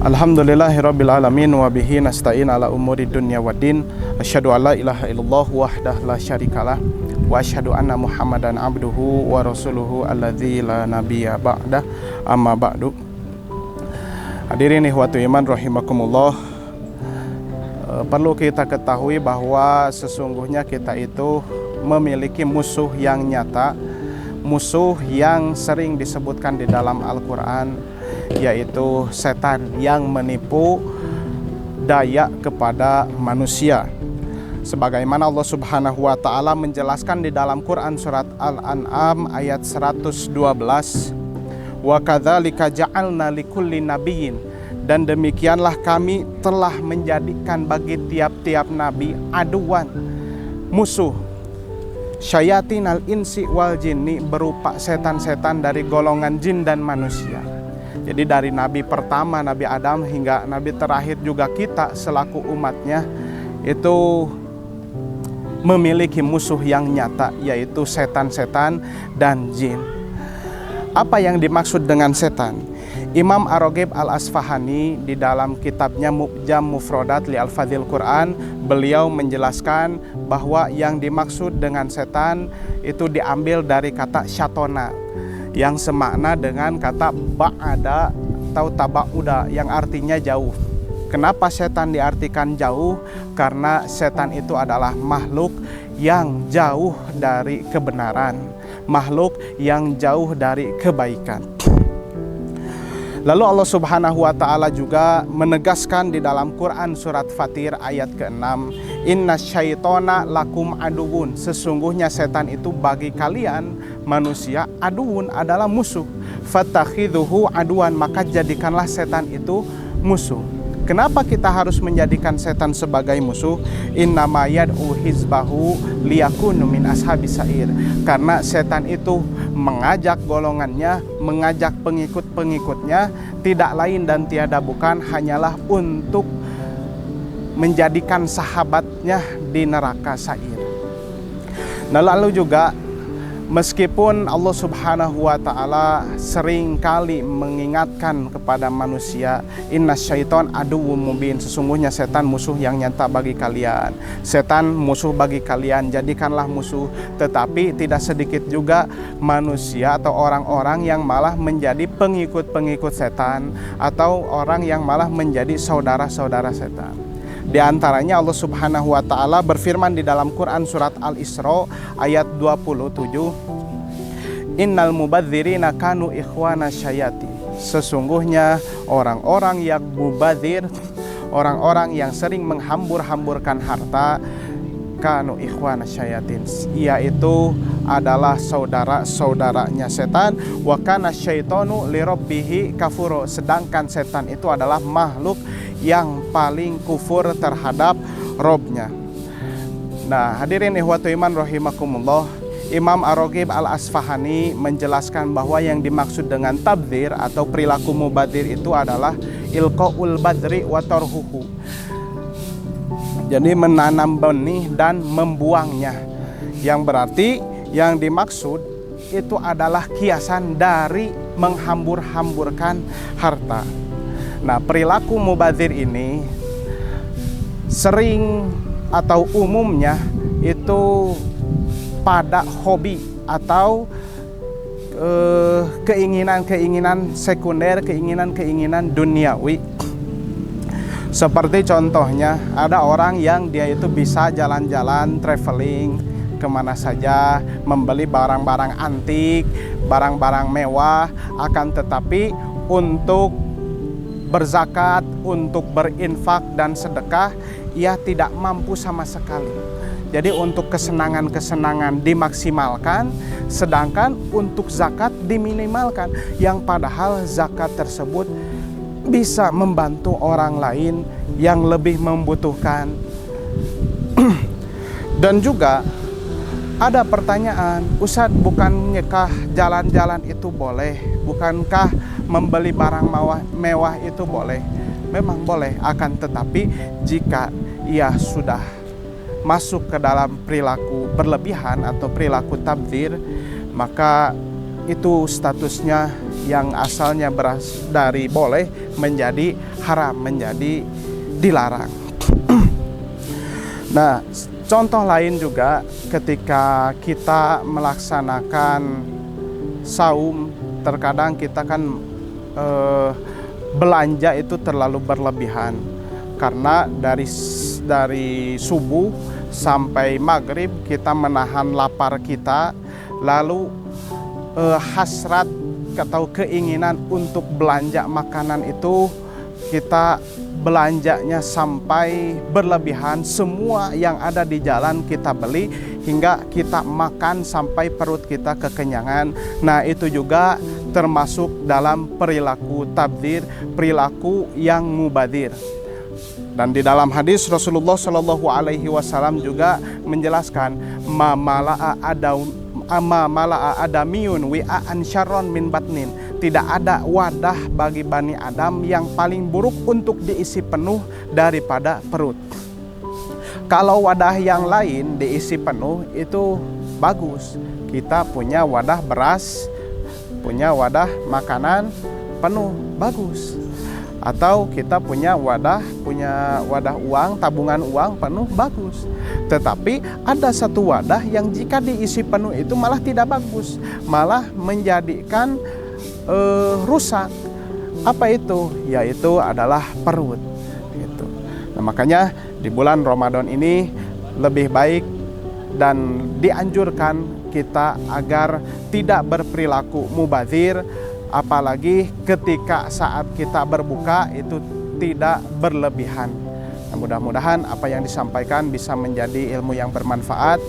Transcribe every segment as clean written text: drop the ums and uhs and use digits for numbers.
Alhamdulillahirabbil alamin wa bihi nasta'in ala umuri dunya waddin. Asyhadu an la ilaha illallah wahdahu la syarikalah wa asyhadu anna Muhammadan abduhu wa rasuluhu alladzi la nabiyya ba'dah. Amma ba'du. Hadirin ikhwatu iman rahimakumullah. Perlu kita ketahui bahwa sesungguhnya kita itu memiliki musuh yang nyata, musuh yang sering disebutkan di dalam Al-Quran, yaitu setan yang menipu daya kepada manusia. Sebagaimana Allah Subhanahu wa taala menjelaskan di dalam Quran surat Al-An'am ayat 112, wa kadzalika ja'alna likulli nabiyyin, dan demikianlah kami telah menjadikan bagi tiap-tiap nabi aduan, musuh, syayatinal insi wal jinni, berupa setan-setan dari golongan jin dan manusia. Jadi dari nabi pertama, Nabi Adam, hingga nabi terakhir juga kita selaku umatnya itu memiliki musuh yang nyata, yaitu setan-setan dan jin. Apa yang dimaksud dengan setan? Imam Ar-Raghib Al-Asfahani di dalam kitabnya Mu'jam Mufradat li Al-Fadhil Quran, beliau menjelaskan bahwa yang dimaksud dengan setan itu diambil dari kata syatona, yang semakna dengan kata ba'ada atau taba'uda, yang artinya jauh. Kenapa setan diartikan jauh? Karena setan itu adalah makhluk yang jauh dari kebenaran, makhluk yang jauh dari kebaikan. Lalu Allah Subhanahu wa taala juga menegaskan di dalam Quran surat Fatir ayat ke-6, inna syaitona lakum aduun, sesungguhnya setan itu bagi kalian manusia aduun, adalah musuh. Fattakhidhuhu aduan, maka jadikanlah setan itu musuh. Kenapa kita harus menjadikan setan sebagai musuh? Innama yad'u hizbahu liyakunu min ashabis sa'ir. Karena setan itu mengajak golongannya, mengajak pengikut-pengikutnya, tidak lain dan tiada bukan hanyalah untuk menjadikan sahabatnya di neraka sa'ir. Nah, lalu juga meskipun Allah Subhanahu wa taala sering kali mengingatkan kepada manusia, inna syaiton aduwwum mubin, sesungguhnya setan musuh yang nyata bagi kalian. Setan musuh bagi kalian, jadikanlah musuh. Tetapi tidak sedikit juga manusia atau orang-orang yang malah menjadi pengikut-pengikut setan, atau orang yang malah menjadi saudara-saudara setan. Di antaranya Allah Subhanahu wa taala berfirman di dalam Quran surat Al-Isra ayat 27, innal mubadzirina kanu ikhwana syayatin, sesungguhnya orang-orang yang mubadzir, orang-orang yang sering menghambur-hamburkan harta, kanu ikhwana syayatin, yaitu adalah saudara-saudaranya setan. Wa kana syaitanu lirabbihi kafuro, sedangkan setan itu adalah makhluk yang paling kufur terhadap Robnya. Nah, hadirin ikhwatu iman rahimakumullah, Imam Ar-Raghib Al-Asfahani menjelaskan bahwa yang dimaksud dengan tabdzir atau perilaku mubadir itu adalah ilqaul badri wa tarhuhu, jadi menanam benih dan membuangnya, yang berarti yang dimaksud itu adalah kiasan dari menghambur-hamburkan harta. Nah, perilaku mubadzir ini sering atau umumnya itu pada hobi atau keinginan-keinginan sekunder, keinginan-keinginan duniawi. Seperti contohnya ada orang yang dia itu bisa jalan-jalan, traveling kemana saja, membeli barang-barang antik, barang-barang mewah, akan tetapi untuk berzakat, untuk berinfak dan sedekah, ia tidak mampu sama sekali. Jadi untuk kesenangan-kesenangan dimaksimalkan, sedangkan untuk zakat diminimalkan, yang padahal zakat tersebut bisa membantu orang lain yang lebih membutuhkan. Dan juga ada pertanyaan, Ustadz, bukankah jalan-jalan itu boleh? Bukankah membeli barang mewah itu boleh? Memang boleh, akan tetapi jika ia sudah masuk ke dalam perilaku berlebihan atau perilaku tabdzir, maka itu statusnya yang asalnya dari boleh menjadi haram, menjadi dilarang. Nah, contoh lain juga ketika kita melaksanakan saum, terkadang kita kan belanja itu terlalu berlebihan, karena dari subuh sampai maghrib kita menahan lapar kita, lalu hasrat atau keinginan untuk belanja makanan itu kita belanjanya sampai berlebihan. Semua yang ada di jalan kita beli hingga kita makan sampai perut kita kekenyangan. Nah, itu juga termasuk dalam perilaku tabdzir, perilaku yang mubadir. Dan di dalam hadis Rasulullah Shallallahu Alaihi Wasallam juga menjelaskan, mala'a adamiyun wi'an syarron min batnin. Tidak ada wadah bagi Bani Adam yang paling buruk untuk diisi penuh daripada perut. Kalau wadah yang lain diisi penuh itu bagus. Kita punya wadah beras, punya wadah makanan penuh, bagus. Atau kita punya wadah uang, tabungan uang penuh, bagus. Tetapi ada satu wadah yang jika diisi penuh itu malah tidak bagus, malah menjadikan rusak. Apa itu? Yaitu adalah perut gitu. Nah, makanya di bulan Ramadan ini lebih baik dan dianjurkan kita agar tidak berperilaku mubazir, apalagi ketika saat kita berbuka itu tidak berlebihan. Nah, mudah-mudahan apa yang disampaikan bisa menjadi ilmu yang bermanfaat,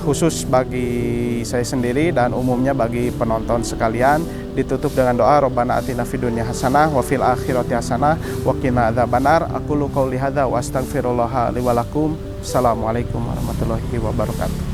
khusus bagi saya sendiri dan umumnya bagi penonton sekalian. Ditutup dengan doa, Rabbana atina fid dunya hasanah wa fil akhirati hasanah wa qina adzabannar. Aqulu qouli hadza wa astaghfirullah li wa lakum. Assalamualaikum warahmatullahi wabarakatuh.